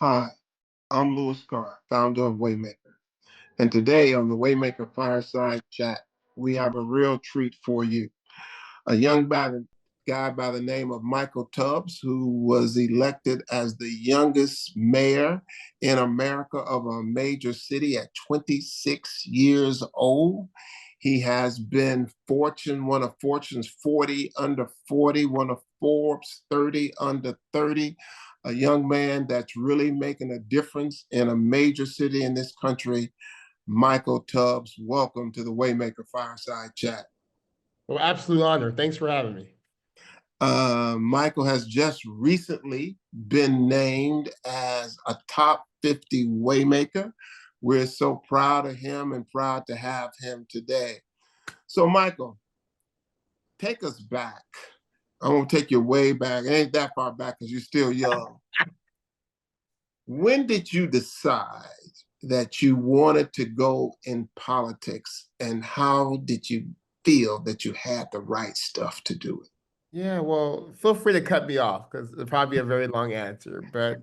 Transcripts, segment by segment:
Hi, I'm Louis Carr, founder of WayMaker. And today on the WayMaker Fireside Chat, we have a real treat for you. A guy by the name of Michael Tubbs, who was elected as the youngest mayor in America of a major city at 26 years old. He has been one of Fortune's 40 under 40, one of Forbes 30 under 30, a young man that's really making a difference in a major city in this country. Michael Tubbs, welcome to the Waymaker Fireside Chat. Well, absolute honor. Thanks for having me. Michael has just recently been named as a top 50 Waymaker. We're so proud of him and proud to have him today. So, Michael, take us back. I won't take you way back. It ain't that far back because you're still young. When did you decide that you wanted to go in politics, and how did you feel that you had the right stuff to do it? Yeah, well, feel free to cut me off because it'll probably be a very long answer. But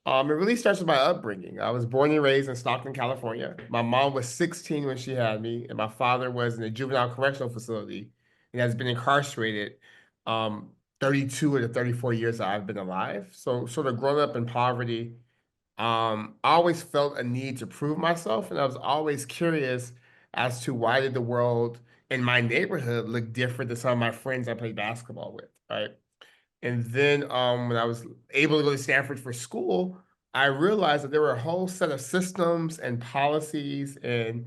it really starts with my upbringing. I was born and raised in Stockton, California. My mom was 16 when she had me, and my father was in a juvenile correctional facility and has been incarcerated 32 of the 34 years that I've been alive. So sort of growing up in poverty, I always felt a need to prove myself, and I was always curious as to why did the world in my neighborhood look different than some of my friends I played basketball with, right? And then when I was able to go to Stanford for school, I realized that there were a whole set of systems and policies and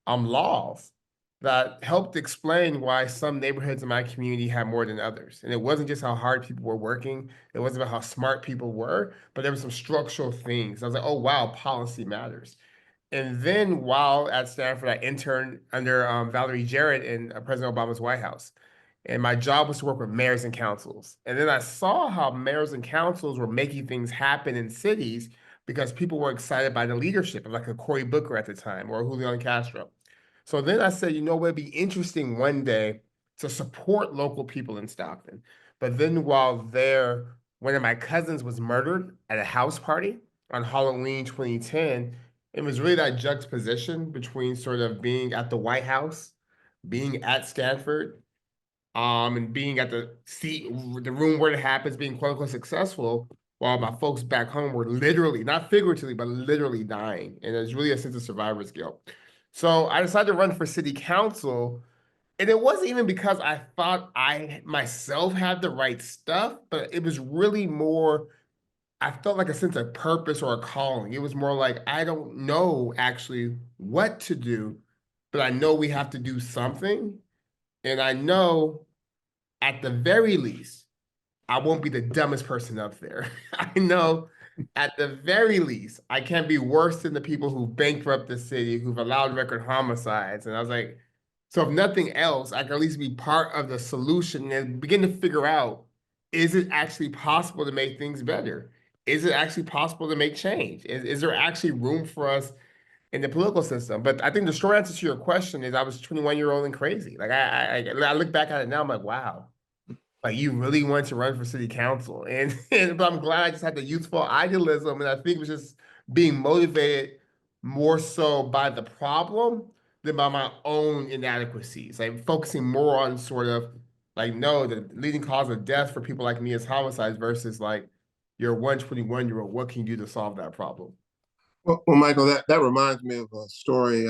laws that helped explain why some neighborhoods in my community had more than others. And it wasn't just how hard people were working, it wasn't about how smart people were, but there were some structural things. I was like, oh, wow, policy matters. And then while at Stanford, I interned under Valerie Jarrett in President Obama's White House. And my job was to work with mayors and councils. And then I saw how mayors and councils were making things happen in cities because people were excited by the leadership of like a Cory Booker at the time or Julian Castro. So then I said, you know what, it'd be interesting one day to support local people in Stockton. But then while there, one of my cousins was murdered at a house party on Halloween 2010. It was really that juxtaposition between sort of being at the White House, being at Stanford, and being at the seat, the room where it happens, being quote unquote successful, while my folks back home were literally, not figuratively, but literally dying. And it's really a sense of survivor's guilt. So I decided to run for city council. And it wasn't even because I thought I myself had the right stuff, but it was really more, I felt like a sense of purpose or a calling. It was more like, I don't know actually what to do, but I know we have to do something. And I know at the very least, I won't be the dumbest person up there. I know at the very least, I can't be worse than the people who bankrupt the city, who've allowed record homicides. And I was like, so if nothing else, I can at least be part of the solution and begin to figure out, is it actually possible to make things better? Is it actually possible to make change? Is there actually room for us in the political system? But I think the short answer to your question is I was 21-year-old and crazy. Like I look back at it now, I'm like, wow, like you really wanted to run for city council. And but I'm glad I just had the youthful idealism, and I think it was just being motivated more so by the problem than by my own inadequacies. Like focusing more on sort of like, no, the leading cause of death for people like me is homicides versus like you're a 121-year-old. What can you do to solve that problem? Well, Michael, that reminds me of a story.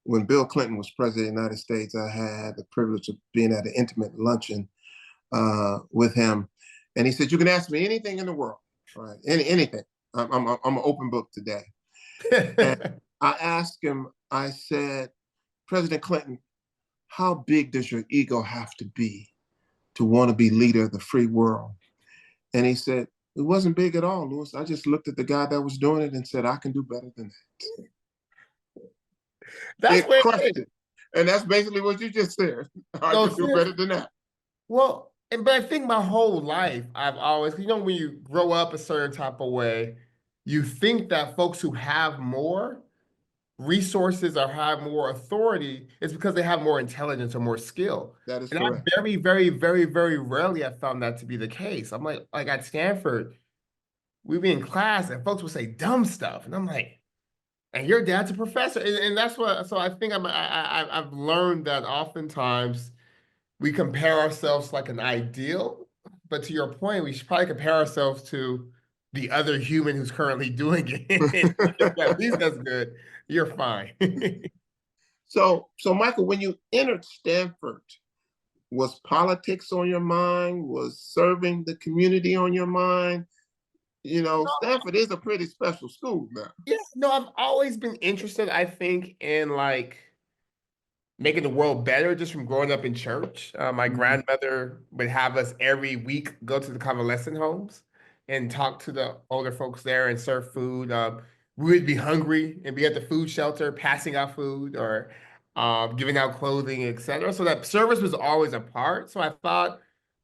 When Bill Clinton was president of the United States, I had the privilege of being at an intimate luncheon with him. And he said, you can ask me anything in the world, right? Anything. I'm an open book today. And I asked him, I said, President Clinton, how big does your ego have to be to want to be leader of the free world? And he said, it wasn't big at all, Louis. I just looked at the guy that was doing it and said, I can do better than that. That's It where it crushed is. it. And that's basically what you just said. I No, can do better seriously. than that. Well, but I think my whole life, I've always, when you grow up a certain type of way, you think that folks who have more resources or have more authority is because they have more intelligence or more skill. That is And I correct. very, very, very, very rarely have found that to be the case. I'm like at Stanford, we'd be in class and folks would say dumb stuff. And I'm like, and your dad's a professor. And that's what, so I think I've learned that oftentimes we compare ourselves like an ideal, but to your point, we should probably compare ourselves to the other human who's currently doing it. If at least that's good, you're fine. So Michael, when you entered Stanford, was politics on your mind? Was serving the community on your mind? You know, Stanford is a pretty special school now. Yeah, no, I've always been interested, I think, in like making the world better just from growing up in church. My Mhm. grandmother would have us every week go to the convalescent homes and talk to the older folks there and serve food. We would be hungry and be at the food shelter passing out food or giving out clothing, etc. So that service was always a part. So I thought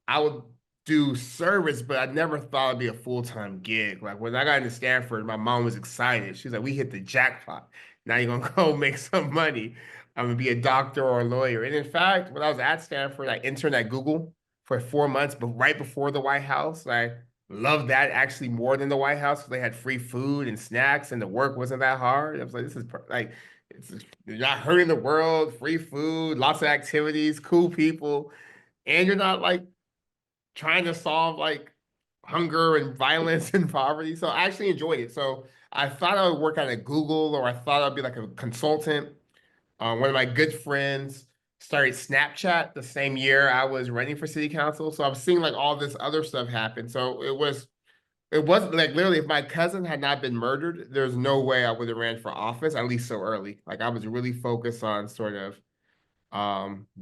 I would do service, but I never thought it'd be a full-time gig. Like when I got into Stanford, my mom was excited. She was like, "We hit the jackpot. Now you're gonna go make some money. I'm gonna be a doctor or a lawyer." And in fact, when I was at Stanford, I interned at Google for 4 months, but right before the White House. I loved that actually more than the White House because they had free food and snacks, and the work wasn't that hard. I was like, this is like, you're not hurting the world, free food, lots of activities, cool people, and you're not like trying to solve like hunger and violence and poverty. So I actually enjoyed it. So I thought I would work at a Google or I thought I'd be like a consultant. One of my good friends started Snapchat the same year I was running for city council. So I was seeing like all this other stuff happen. So it wasn't like literally if my cousin had not been murdered, there's no way I would have ran for office, at least so early. Like I was really focused on sort of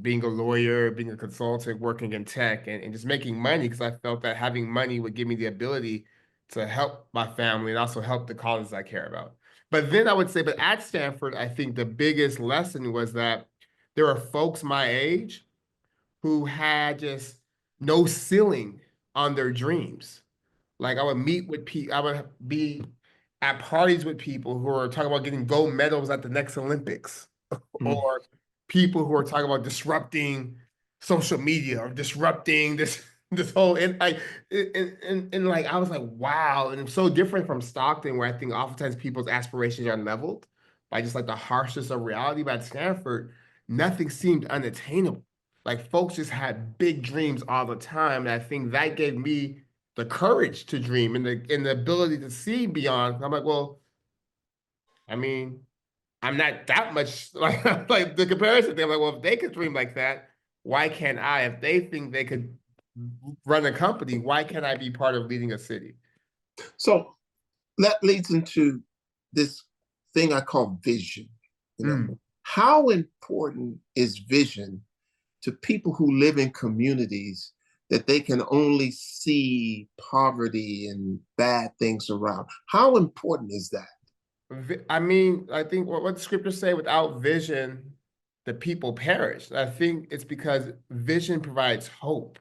being a lawyer, being a consultant, working in tech, and just making money because I felt that having money would give me the ability to help my family and also help the causes I care about. But then I would say, but at Stanford, I think the biggest lesson was that there are folks my age who had just no ceiling on their dreams. Like I would meet with people, I would be at parties with people who are talking about getting gold medals at the next Olympics, Mhm. or people who are talking about disrupting social media or disrupting this whole and like and like I was like, wow, and it's so different from Stockton, where I think oftentimes people's aspirations are leveled by just like the harshness of reality. But at Stanford, nothing seemed unattainable. Like folks just had big dreams all the time, and I think that gave me the courage to dream and the ability to see beyond. I'm like, well, I mean, I'm not that much like the comparison thing. I'm like, well, if they could dream like that, why can't I? If they think they could run a company, why can't I be part of leading a city? So that leads into this thing I call vision. You know, Mm. how important is vision to people who live in communities that they can only see poverty and bad things around? How important is that? I mean, I think what the scriptures say, without vision, the people perish. I think it's because vision provides hope.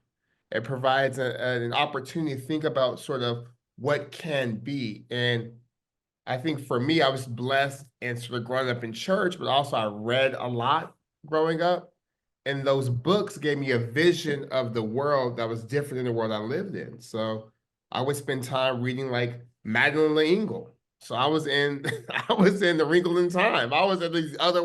It provides an opportunity to think about sort of what can be. And I think for me, I was blessed and sort of growing up in church, but also I read a lot growing up. And those books gave me a vision of the world that was different than the world I lived in. So I would spend time reading like Madeline L'Engle. So I was in I was in the Wrinkle in Time. I was in these other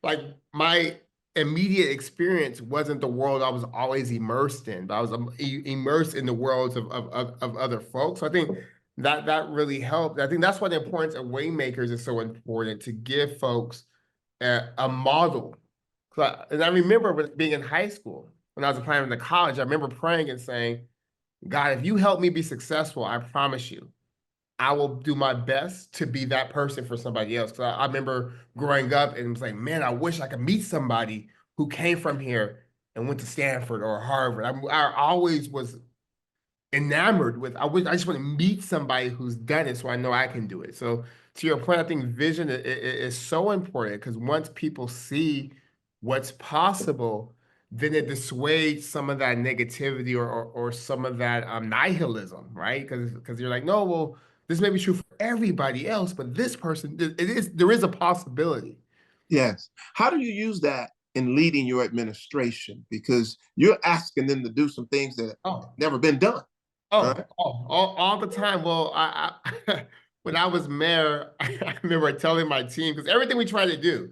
like my immediate experience wasn't the world I was always immersed in, but I was immersed in the worlds of other folks. So I think that really helped. I think that's why the importance of Waymakers is so important to give folks a model. And I remember being in high school when I was applying to college. I remember praying and saying, "God, if you help me be successful, I promise you, I will do my best to be that person for somebody else." Because I remember growing up and was like, "Man, I wish I could meet somebody who came from here and went to Stanford or Harvard." I always was enamored with. I just want to meet somebody who's done it, so I know I can do it. So to your point, I think vision is so important because once people see what's possible, then it dissuades some of that negativity or some of that nihilism, right? Because you're like, no, well, this may be true for everybody else, but this person, there is a possibility. Yes. How do you use that in leading your administration? Because you're asking them to do some things that have Oh, never been done. Oh, all the time. Well, when I was mayor, I remember telling my team, because everything we try to do,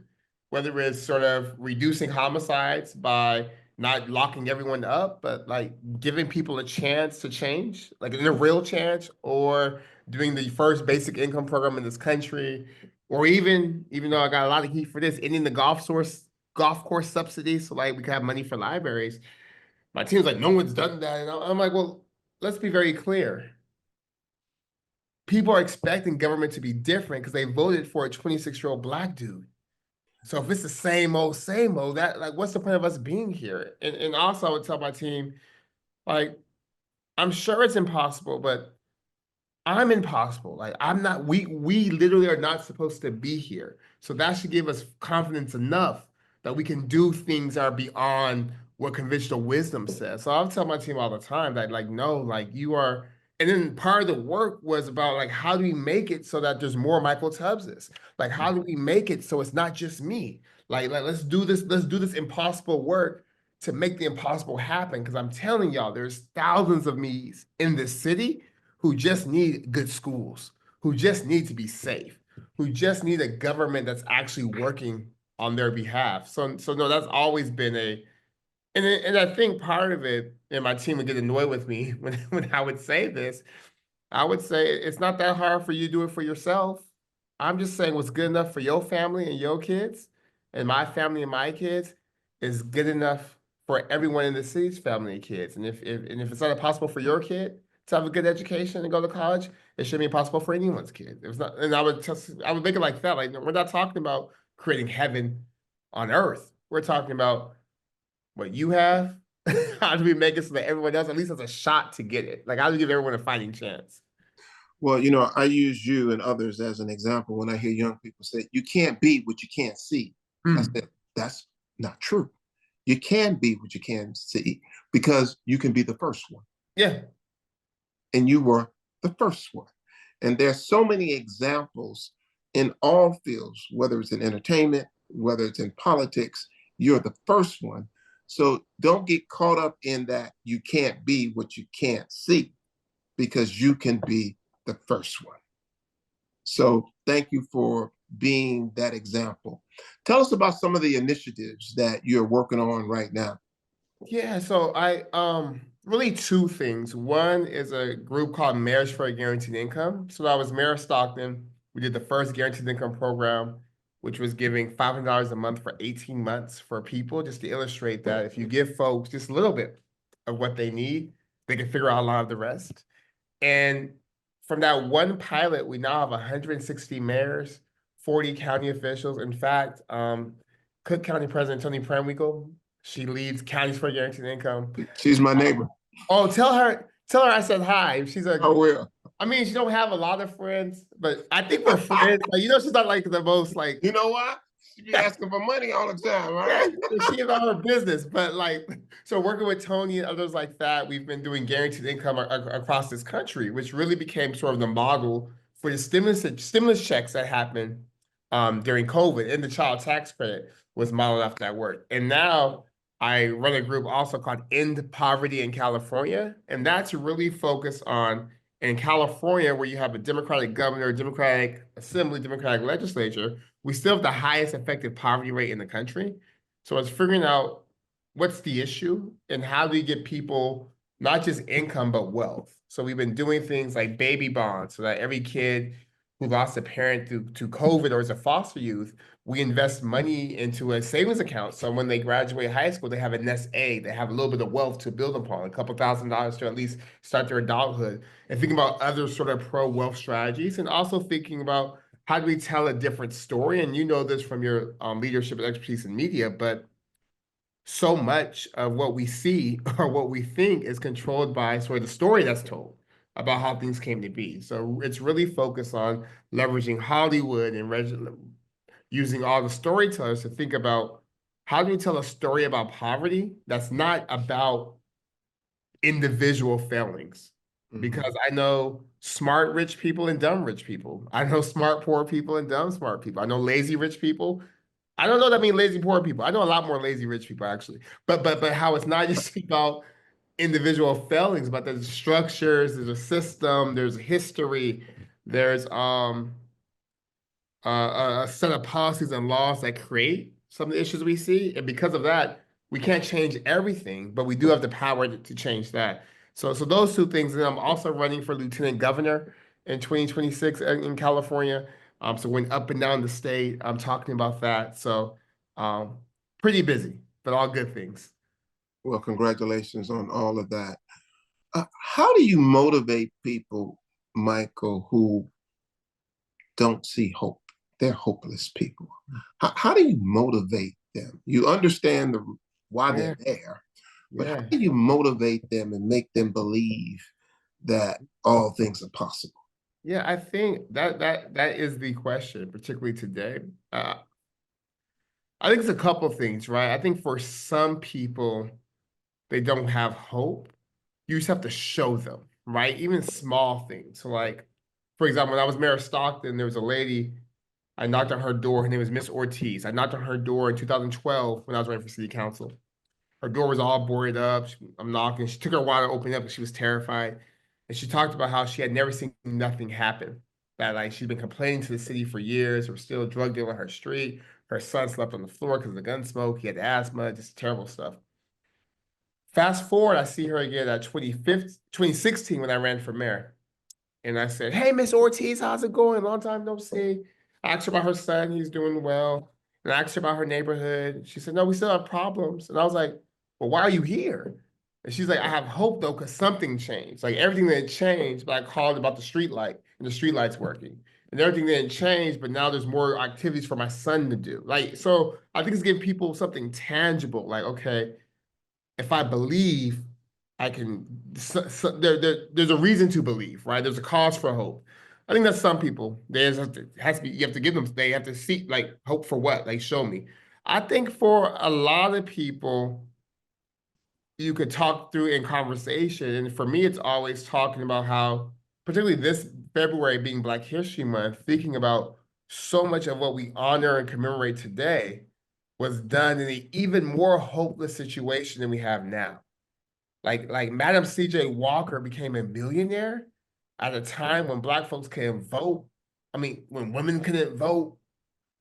whether it's sort of reducing homicides by not locking everyone up, but like giving people a chance to change, like a real chance, or doing the first basic income program in this country, or even though I got a lot of heat for this, ending the golf course subsidies, so like we could have money for libraries. My team's like, no one's done that. And I'm like, well, let's be very clear. People are expecting government to be different because they voted for a 26-year-old black dude. So if it's the same old, that like, what's the point of us being here? And also, I would tell my team, like, I'm sure it's impossible, but I'm impossible. Like I'm not, we literally are not supposed to be here. So that should give us confidence enough that we can do things that are beyond what conventional wisdom says. So I'll tell my team all the time that like, no, like you are, and then part of the work was about like how do we make it so that there's more Michael Tubbses? Like how do we make it so it's not just me? Like let's do this impossible work to make the impossible happen. Because I'm telling y'all, there's thousands of me's in this city who just need good schools, who just need to be safe, who just need a government that's actually working on their behalf. So no, that's always been and I think part of it, and my team would get annoyed with me when I would say this, I would say it's not that hard for you to do it for yourself. I'm just saying what's good enough for your family and your kids, and my family and my kids is good enough for everyone in the city's family and kids. And if it's not possible for your kid to have a good education and go to college, it should be possible for anyone's kid. If it's not, and I would make it like that. Like we're not talking about creating heaven on earth. We're talking about what you have. How do we make it so that everyone else at least has a shot to get it? Like how do we give everyone a fighting chance? Well, I use you and others as an example when I hear young people say, you can't be what you can't see. I Hmm. said, that's not true. You can be what you can see because you can be the first one. Yeah. And you were the first one. And there's so many examples in all fields, whether it's in entertainment, whether it's in politics, you're the first one. So don't get caught up in that you can't be what you can't see because you can be the first one. So thank you for being that example. Tell us about some of the initiatives that you're working on right now. Yeah, so I really two things. One is a group called Mayors for a Guaranteed Income. So I was mayor of Stockton. We did the first guaranteed income program, which was giving $500 a month for 18 months for people, just to illustrate that if you give folks just a little bit of what they need, they can figure out a lot of the rest. And from that one pilot, we now have 160 mayors, 40 county officials. In fact, Cook County President Tony Pramwinkle, she leads Counties for Guaranteed Income. She's my neighbor. Oh, tell her I said hi. I will. I mean, she don't have a lot of friends, but I think we're friends. Like, she's not like the most like You know what? She be asking for money all the time, yeah, right? she about her business, but like, so working with Tony and others like that, we've been doing guaranteed income across this country, which really became sort of the model for the stimulus checks that happened during COVID, and the child tax credit was modeled after that work. And now I run a group also called End Poverty in California, and that's really focused on in California, where you have a Democratic governor, Democratic assembly, Democratic legislature, we still have the highest effective poverty rate in the country. So it's figuring out what's the issue and how do you get people not just income, but wealth. So we've been doing things like baby bonds so that every kid who lost a parent to COVID or is a foster youth, we invest money into a savings account. So when they graduate high school, they have a nest egg. They have a little bit of wealth to build upon, a couple $1,000s to at least start their adulthood. And thinking about other sort of pro-wealth strategies, and also thinking about how do we tell a different story? And you know this from your leadership and expertise in media, but so much of what we see or what we think is controlled by sort of the story that's told about how things came to be. So it's really focused on leveraging Hollywood and using all the storytellers to think about how do we tell a story about poverty that's not about individual failings. Mhm. Because I know smart rich people and dumb rich people. I know smart poor people and dumb smart people. I know lazy rich people. I don't know that mean lazy poor people. I know a lot more lazy rich people actually. But how it's not just about individual failings, but there's structures, there's a system, there's a history, there's a set of policies and laws that create some of the issues we see. And because of that, we can't change everything, but we do have the power to change that. So those two things. And I'm also running for lieutenant governor in 2026 in California. So going up and down the state, I'm talking about that. So um, pretty busy, but all good things. Well, congratulations on all of that. How do you motivate people, Michael, who don't see hope? They're hopeless people. How do you motivate them? You understand why Yeah, they're there, but how yeah. do you motivate them and make them believe that all things are possible? Yeah, I think that is the question, particularly today. I think it's a couple of things, right? I think for some people, they don't have hope. You just have to show them, right? Even small things. So, like, for example, when I was mayor of Stockton, there was a lady. I knocked on her door. Her name was Miss Ortiz. I knocked on her door in 2012 when I was running for city council. Her door was all boarded up. I'm knocking. She took her a while to open it up because she was terrified. And she talked about how she had never seen nothing happen. That like she'd been complaining to the city for years. There was still a drug dealer on her street. Her son slept on the floor because of the gun smoke. He had asthma, just terrible stuff. Fast forward, I see her again at 2016 when I ran for mayor. And I said, "Hey, Miss Ortiz, how's it going? Long time no see." I asked her about her son. He's doing well. And I asked her about her neighborhood. She said, "No, we still have problems." And I was like, "Well, why are you here?" And she's like, "I have hope though, because something changed. Like everything didn't change, but I called about the street light and the street light's working. And everything didn't change, but now there's more activities for my son to do." Like, so I think it's giving people something tangible. Like, okay, if I believe, I can. There's a reason to believe, right? There's a cause for hope. I think that some people there's has to be. You have to give them. They have to seek like hope for what? Like show me. I think for a lot of people, you could talk through in conversation, and for me, it's always talking about how, particularly this February being Black History Month, thinking about so much of what we honor and commemorate today was done in an even more hopeless situation than we have now. Like Madam C.J. Walker became a millionaire at a time when Black folks couldn't vote. I mean, when women couldn't vote,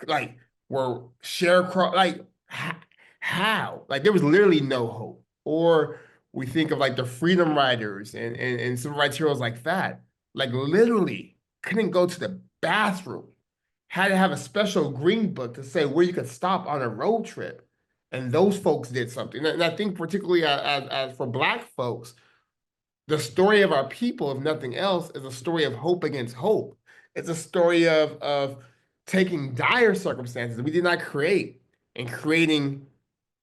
like were sharecropped. Like how? Like there was literally no hope. Or we think of like the freedom riders and civil rights heroes like that. Like literally couldn't go to the bathroom. Had to have a special green book to say where you could stop on a road trip. And those folks did something. And I think particularly as for Black folks, the story of our people, if nothing else, is a story of hope against hope. It's a story of taking dire circumstances that we did not create and creating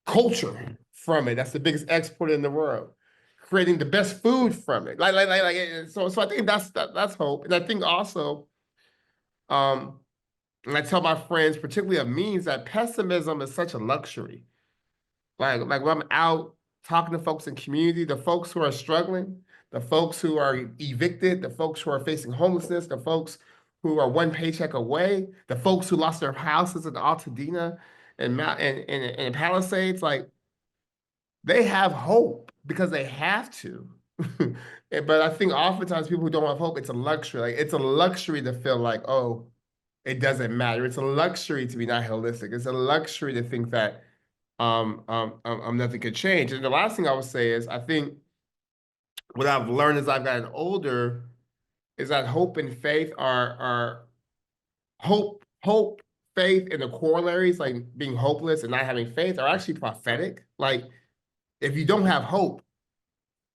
culture from it. That's the biggest export in the world. Creating the best food from it. So I think that's hope. And I think also, um, and I tell my friends, particularly of means, that pessimism is such a luxury. Like when I'm out talking to folks in community, the folks who are struggling, the folks who are evicted, the folks who are facing homelessness, the folks who are one paycheck away, the folks who lost their houses in Altadena and Palisades, like they have hope because they have to. But I think oftentimes people who don't have hope, it's a luxury. Like it's a luxury to feel like, oh, it doesn't matter. It's a luxury to be not holistic. It's a luxury to think that nothing could change. And the last thing I would say is I think what I've learned as I've gotten older is that hope and faith are hope, faith, and the corollaries, like being hopeless and not having faith, are actually prophetic. Like if you don't have hope,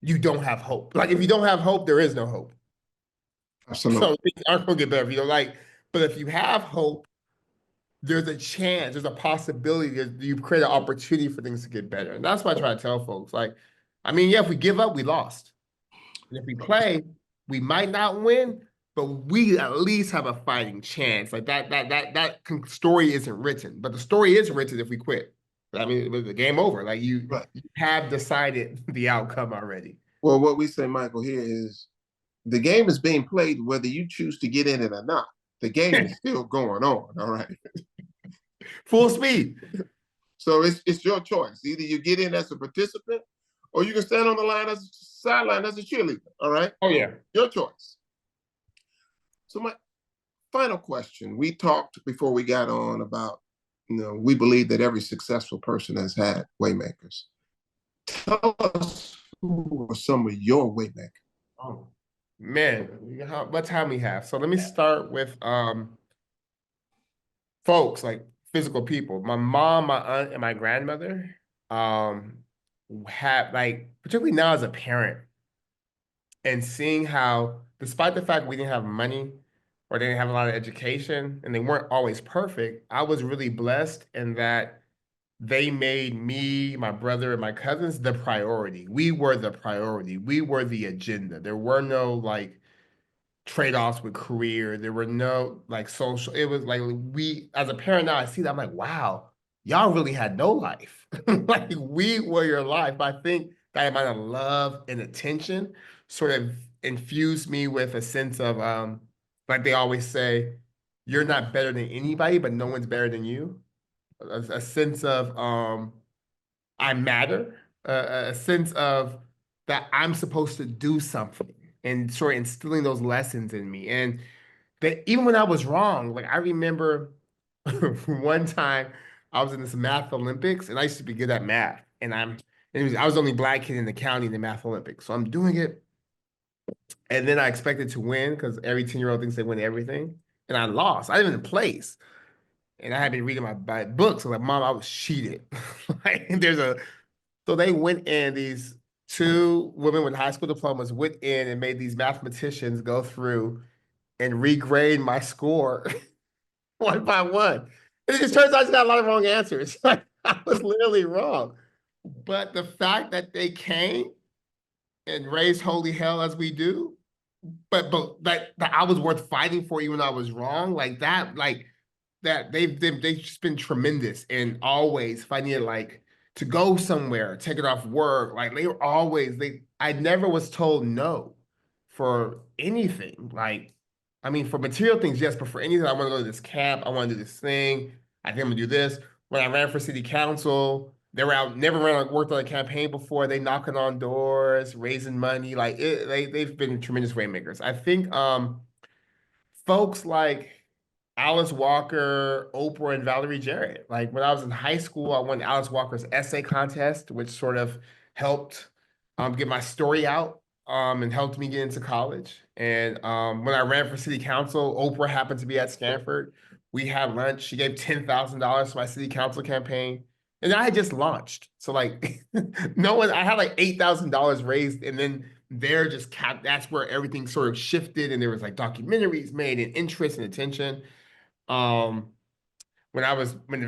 you don't have hope. Like if you don't have hope, there is no hope. Absolutely. So things aren't gonna get better if you don't like. But if you have hope, there's a chance, there's a possibility that you create an opportunity for things to get better. And that's what I try to tell folks. Like, I mean, yeah, if we give up, we lost. And if we play, we might not win, but we at least have a fighting chance. Like that story isn't written, but the story is written if we quit. I mean, it was the game over. Like Right. you have decided the outcome already. Well, what we say, Michael, here is the game is being played whether you choose to get in it or not. The game is still going on. All right. Full speed. So it's your choice. Either you get in as a participant or you can stand on the line as a sideline as a cheerleader. All right, Oh yeah. your choice. So my final question: we talked before we got on about, we believe that every successful person has had waymakers. Tell us who are some of your waymakers. Oh man, what time we have? So let me start with folks like physical people. My mom, my aunt, and my grandmother um have like, particularly now as a parent, and seeing how, despite the fact we didn't have money or they didn't have a lot of education and they weren't always perfect, I was really blessed in that they made me, my brother, and my cousins the priority. We were the priority. We were the agenda. There were no like trade-offs with career. There were no like social. It was like, we, as a parent now, I see that. I'm like, wow, y'all really had no life. Like, we were your life. But I think that amount of love and attention sort of infused me with a sense of like they always say, you're not better than anybody, but no one's better than you. A sense of I matter, a sense of that I'm supposed to do something, and sort of instilling those lessons in me. And that even when I was wrong, like I remember one time I was in this math Olympics, and I used to be good at math, and I was the only black kid in the county in the math Olympics, so I'm doing it, and then I expected to win because every 10-year-old thinks they win everything, and I lost. I didn't even place. And I had been reading my books. So like, Mom, I was cheated. Like, so they went in, these two women with high school diplomas went in and made these mathematicians go through and regrade my score one by one. And it just turns out I just got a lot of wrong answers. Like, I was literally wrong. But the fact that they came and raised holy hell as we do, but that I was worth fighting for even though I was wrong, like that they've just been tremendous and always finding it like to go somewhere, take it off work. Like they were always I never was told no for anything. Like, I mean, for material things, yes, but for anything, I want to go to this camp, I want to do this thing, I think I'm gonna do this. When I ran for city council, they were out, never worked on a campaign before. They knocking on doors, raising money. Like they've been tremendous waymakers. I think folks like Alice Walker, Oprah, and Valerie Jarrett. Like when I was in high school, I won Alice Walker's essay contest, which sort of helped get my story out and helped me get into college. And when I ran for city council, Oprah happened to be at Stanford. We had lunch. She gave $10,000 to my city council campaign. And I had just launched. So like no one, I had like $8,000 raised, and then they're just capped. That's where everything sort of shifted, and there was like documentaries made and interest and attention. Um, when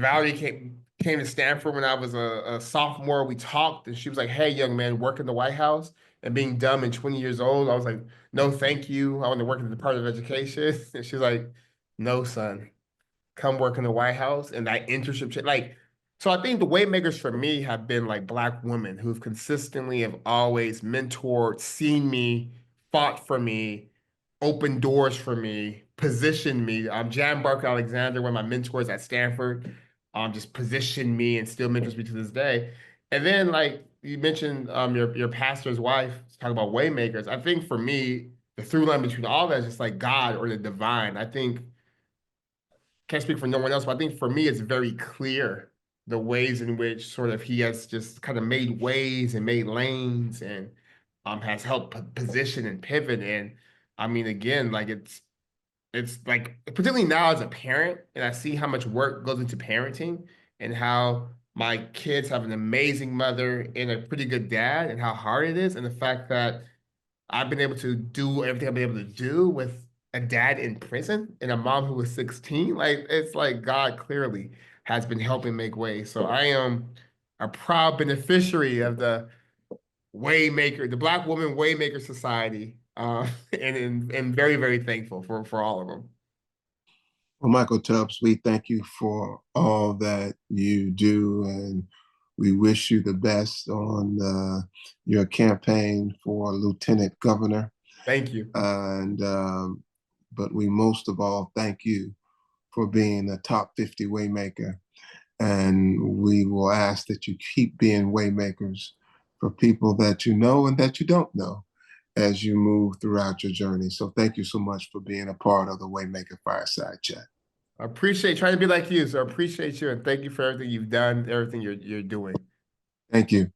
Valerie came to Stanford when I was a sophomore, we talked, and she was like, "Hey, young man, work in the White House." And being dumb and 20 years old, I was like, "No, thank you. I want to work in the Department of Education." And she's like, "No, son, come work in the White House." And that internship, like, so I think the waymakers for me have been like Black women who've consistently have always mentored, seen me, fought for me, opened doors for me, positioned me. Jan Barker Alexander, one of my mentors at Stanford, just positioned me and still mentors me to this day. And then, like you mentioned, your pastor's wife talking about waymakers. I think for me, the through line between all that is just like God or the divine. I think, can't speak for no one else, but I think for me, it's very clear the ways in which sort of he has just kind of made ways and made lanes and has helped position and pivot. And I mean, again, like it's like, particularly now as a parent, and I see how much work goes into parenting and how my kids have an amazing mother and a pretty good dad and how hard it is. And the fact that I've been able to do everything I've been able to do with a dad in prison and a mom who was 16. Like, it's like God clearly has been helping make way. So I am a proud beneficiary of the Waymaker, the Black Woman Waymaker Society, and very, very thankful for all of them. Well, Michael Tubbs, we thank you for all that you do, and we wish you the best on your campaign for Lieutenant Governor. Thank you. And but we most of all thank you for being a top 50 waymaker. And we will ask that you keep being waymakers for people that you know and that you don't know as you move throughout your journey. So thank you so much for being a part of the WayMaker Fireside Chat. I appreciate trying to be like you, so I appreciate you and thank you for everything you've done, everything you're doing. Thank you.